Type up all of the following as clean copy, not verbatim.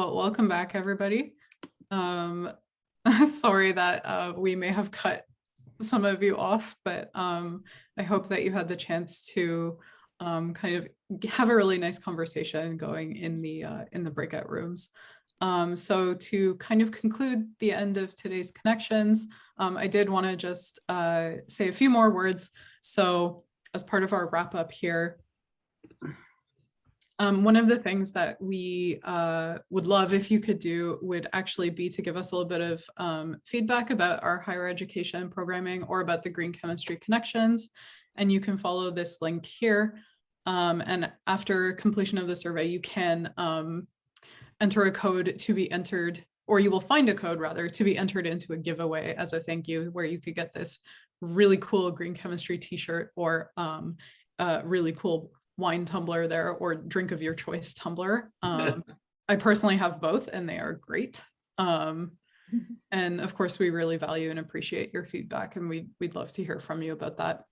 Well, welcome back, everybody. Sorry that we may have cut some of you off, but I hope that you had the chance to kind of have a really nice conversation going in the breakout rooms. So to kind of conclude the end of today's connections, I did want to just say a few more words. So as part of our wrap up here, one of the things that we would love if you could do would actually be to give us a little bit of feedback about our higher education programming or about the Green Chemistry Connections. And you can follow this link here. And after completion of the survey, you can enter a code to be entered, or you will find a code rather to be entered into a giveaway as a thank you, where you could get this really cool green chemistry t-shirt or a really cool wine tumbler there, or drink of your choice tumbler. I personally have both and they are great. And of course, we really value and appreciate your feedback, and we'd love to hear from you about that.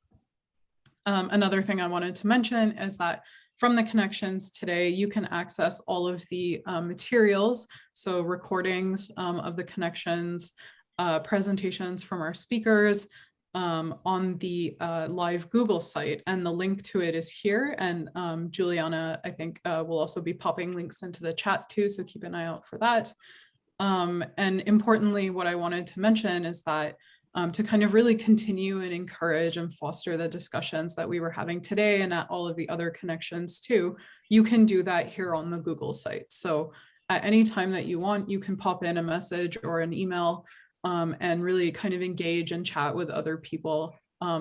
Another thing I wanted to mention is that from the connections today, you can access all of the materials, so recordings of the connections, presentations from our speakers, on the live Google site, and the link to it is here. And Juliana, I think, will also be popping links into the chat too, so keep an eye out for that. And importantly, what I wanted to mention is that to kind of really continue and encourage and foster the discussions that we were having today and at all of the other connections too, you can do that here on the Google site. So at any time that you want, you can pop in a message or an email and really kind of engage and chat with other people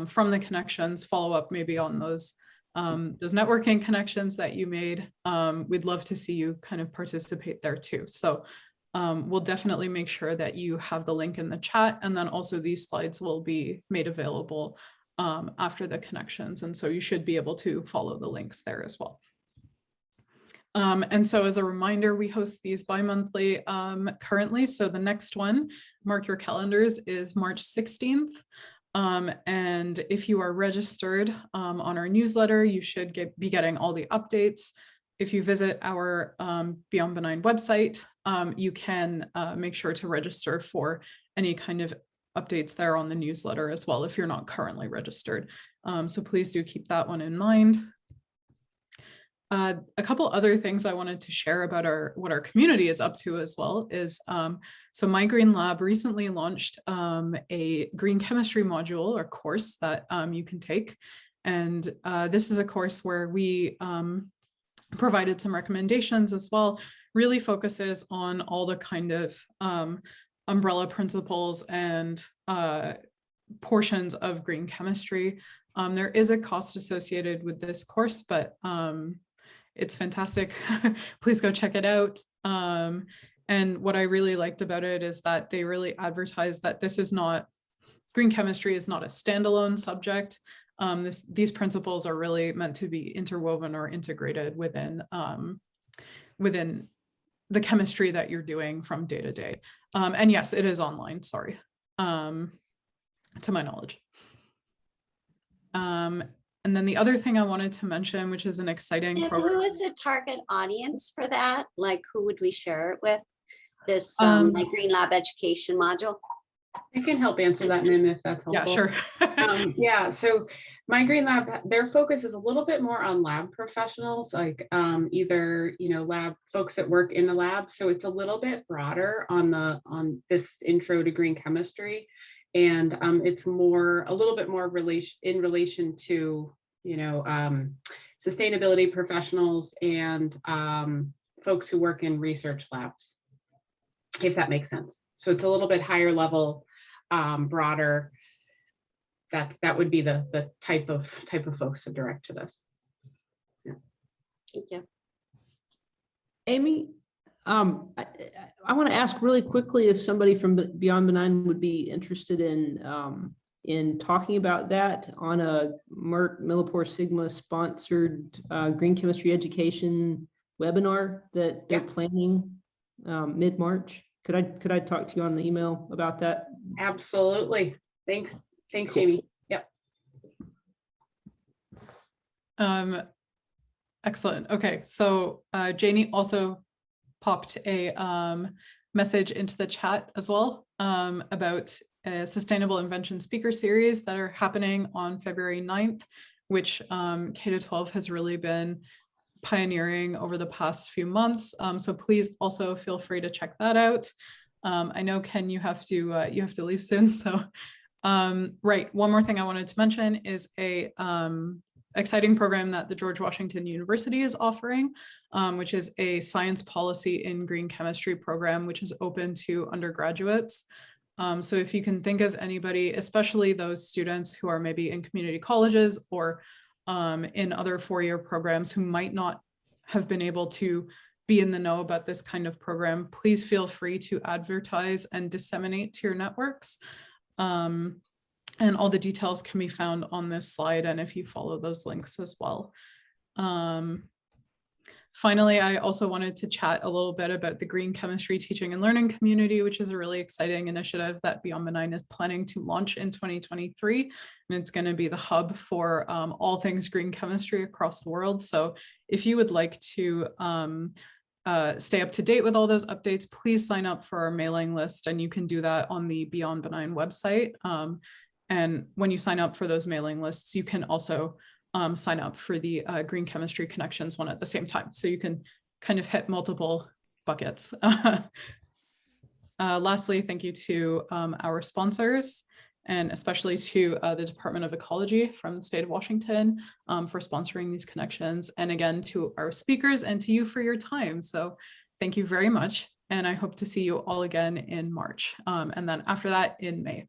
from the connections, follow up maybe on those networking connections that you made. We'd love to see you kind of participate there too. So we'll definitely make sure that you have the link in the chat, and then also these slides will be made available after the connections. And so you should be able to follow the links there as well. And so as a reminder, we host these bi-monthly currently. So the next one, mark your calendars, is March 16th. And if you are registered on our newsletter, you should be getting all the updates. If you visit our Beyond Benign website, you can make sure to register for any kind of updates there on the newsletter as well if you're not currently registered. So please do keep that one in mind. A couple other things I wanted to share about what our community is up to as well is, so My Green Lab recently launched a green chemistry module or course that you can take. And this is a course where we provided some recommendations as well, really focuses on all the kind of umbrella principles and portions of green chemistry. There is a cost associated with this course, but it's fantastic. Please go check it out. And what I really liked about it is that they really advertise that this is not, green chemistry is not a standalone subject. These principles are really meant to be interwoven or integrated within the chemistry that you're doing from day to day. And yes, it is online, sorry, to my knowledge. And then the other thing I wanted to mention, which is an exciting program. Who is the target audience for that? Like, who would we share it with? This My Green Lab education module? I can help answer that, Nim, if that's helpful. Yeah, sure. Yeah, so My Green Lab, their focus is a little bit more on lab professionals, like either, lab folks that work in a lab. So it's a little bit broader on this intro to green chemistry. And it's a little bit more in relation to, sustainability professionals and folks who work in research labs, if that makes sense. So it's a little bit higher level, broader. That would be the type of folks to direct to this. Yeah. Thank you. Amy, I want to ask really quickly if somebody from Beyond Benign would be interested in talking about that on a Merck Millipore Sigma sponsored green chemistry education webinar that they're planning mid-March. Could I talk to you on the email about that? Absolutely. Thanks, cool. Jamie. Yep. Excellent. Okay, so Janie also popped a message into the chat as well about a Sustainable Invention speaker series that are happening on February 9th, which K-12 has really been pioneering over the past few months. So please also feel free to check that out. I know, Ken, you have to leave soon. So right, one more thing I wanted to mention is a exciting program that the George Washington University is offering, which is a science policy in green chemistry program, which is open to undergraduates. So if you can think of anybody, especially those students who are maybe in community colleges or in other four-year programs who might not have been able to be in the know about this kind of program, please feel free to advertise and disseminate to your networks. And all the details can be found on this slide, and if you follow those links as well. Finally, I also wanted to chat a little bit about the Green Chemistry Teaching and Learning Community, which is a really exciting initiative that Beyond Benign is planning to launch in 2023. And it's going to be the hub for all things green chemistry across the world. So if you would like to stay up to date with all those updates, please sign up for our mailing list, and you can do that on the Beyond Benign website. And when you sign up for those mailing lists, you can also sign up for the Green Chemistry Connections one at the same time. So you can kind of hit multiple buckets. Lastly, thank you to our sponsors, and especially to the Department of Ecology from the state of Washington for sponsoring these connections. And again, to our speakers and to you for your time. So thank you very much. And I hope to see you all again in March. And then after that in May.